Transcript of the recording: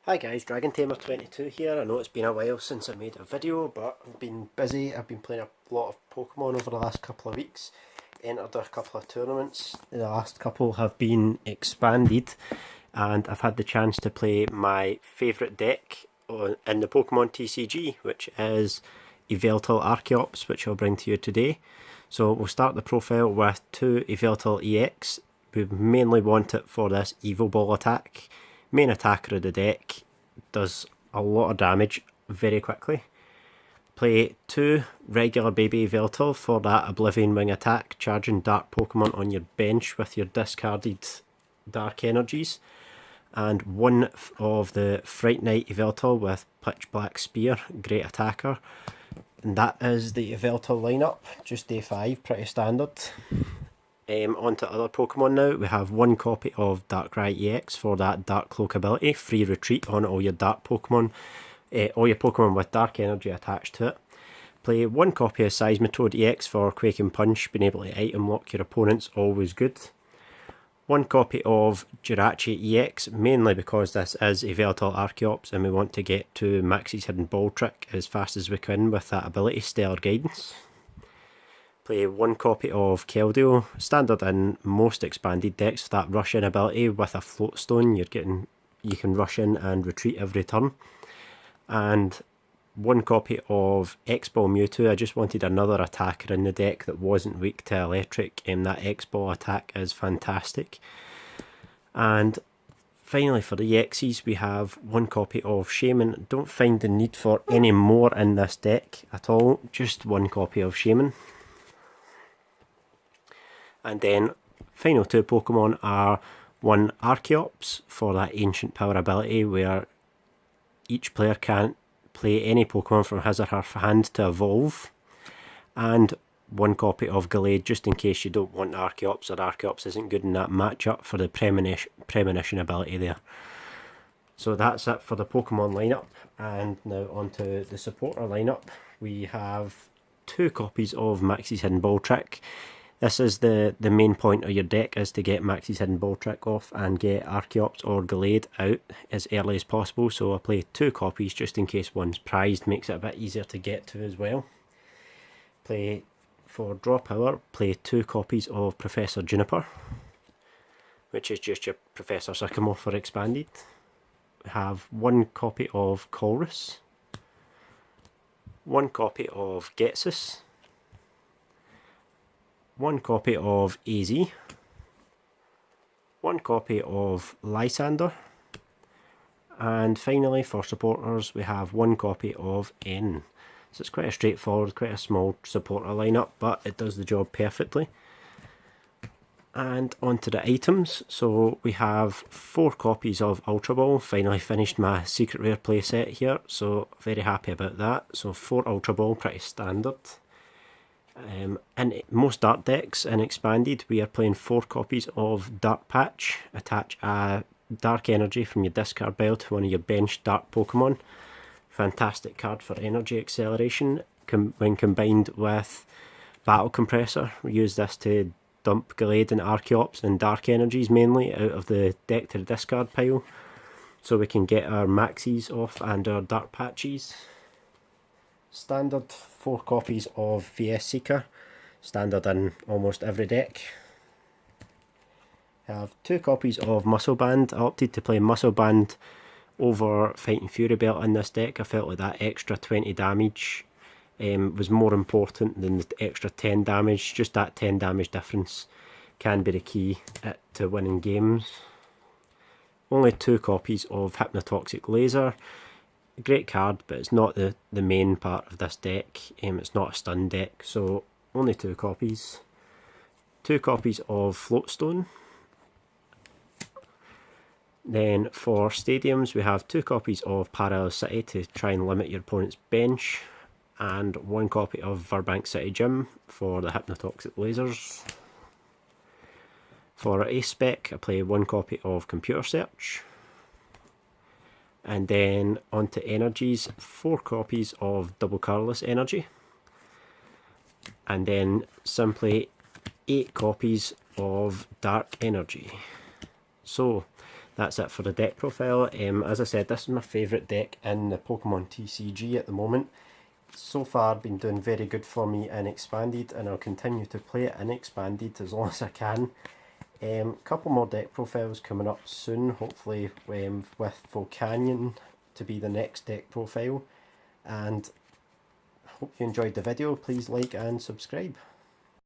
Hi guys, Dragon Tamer 22 here. I know it's been a while since I made a video, but I've been busy. I've been playing a lot of Pokemon over the last couple of weeks. Entered a couple of tournaments. The last couple have been expanded, and I've had the chance to play my favourite deck in the Pokemon TCG, which is Yveltal Archeops, which I'll bring to you today. So we'll start the profile with 2 Yveltal EX. We mainly want it for this Evil Ball attack. Main attacker of the deck, does a lot of damage very quickly. Play 2 regular baby Yveltal for that Oblivion Wing attack, charging dark Pokemon on your bench with your discarded dark energies. And 1 of the Fright Night Yveltal with Pitch Black Spear, great attacker. And that is the Yveltal lineup, just day 5, pretty standard. On to other Pokemon now. We have 1 copy of Darkrai EX for that Dark Cloak ability, free retreat on all your dark Pokemon, all your Pokemon with dark energy attached to it. Play 1 copy of Seismitoad EX for Quaking Punch, being able to item lock your opponents, always good. 1 copy of Jirachi EX, mainly because this is Yveltal Archeops and we want to get to Maxie's Hidden Ball Trick as fast as we can with that ability, Stellar Guidance. Play 1 copy of Keldeo, standard in most expanded decks, that rush in ability with a float stone. You can rush in and retreat every turn. And 1 copy of X-Ball Mewtwo. I just wanted another attacker in the deck that wasn't weak to electric, and that X-Ball attack is fantastic. And finally for the EXs we have 1 copy of Shaman. Don't find the need for any more in this deck at all, just 1 copy of Shaman. And then final 2 Pokemon are 1 Archeops for that Ancient Power ability where each player can't play any Pokemon from his or her hand to evolve, and 1 copy of Gallade just in case you don't want Archeops or Archeops isn't good in that matchup for the Premonition ability there. So that's it for the Pokemon lineup, and now onto the supporter lineup. We have 2 copies of Maxie's Hidden Ball Trick. This is the main point of your deck, is to get Maxie's Hidden Ball Trick off and get Archeops or Gallade out as early as possible. So I play 2 copies just in case one's prized, makes it a bit easier to get to as well. Play for draw power, play 2 copies of Professor Juniper, which is just your Professor Sycamore for expanded. Have 1 copy of Colress, 1 copy of Getsus, 1 copy of AZ, 1 copy of Lysander, and finally for supporters we have 1 copy of N. So it's quite a straightforward, quite a small supporter lineup, but it does the job perfectly. And onto the items. So we have 4 copies of Ultra Ball. Finally finished my secret rare playset here, so very happy about that. So 4 Ultra Ball, pretty standard. In most Dark decks in Expanded we are playing 4 copies of Dark Patch. Attach a Dark Energy from your discard pile to one of your bench Dark Pokemon. Fantastic card for energy acceleration when combined with Battle Compressor. We use this to dump Gallade and Archeops and Dark Energies mainly out of the deck to the discard pile, so we can get our Maxies off and our Dark Patches. Standard 4 copies of VS Seeker, standard in almost every deck. I have 2 copies of Muscle Band. I opted to play Muscle Band over Fighting Fury Belt in this deck. I felt like that extra 20 damage was more important than the extra 10 damage. Just that 10 damage difference can be the key to winning games. Only 2 copies of Hypnotoxic Laser. Great card, but it's not the main part of this deck. It's not a stun deck, so only 2 copies. 2 copies of Floatstone. Then for stadiums we have 2 copies of Parallel City to try and limit your opponent's bench, and 1 copy of Verbank City Gym for the Hypnotoxic Lasers. For Ace Spec I play 1 copy of Computer Search. And then onto energies, 4 copies of Double Colorless Energy, and then simply 8 copies of Dark Energy. So that's it for the deck profile. As I said, this is my favourite deck in the Pokemon TCG at the moment. So far been doing very good for me in Expanded, and I'll continue to play it in Expanded as long as I can. Couple more deck profiles coming up soon, hopefully with Volcanion to be the next deck profile. And hope you enjoyed the video. Please like and subscribe.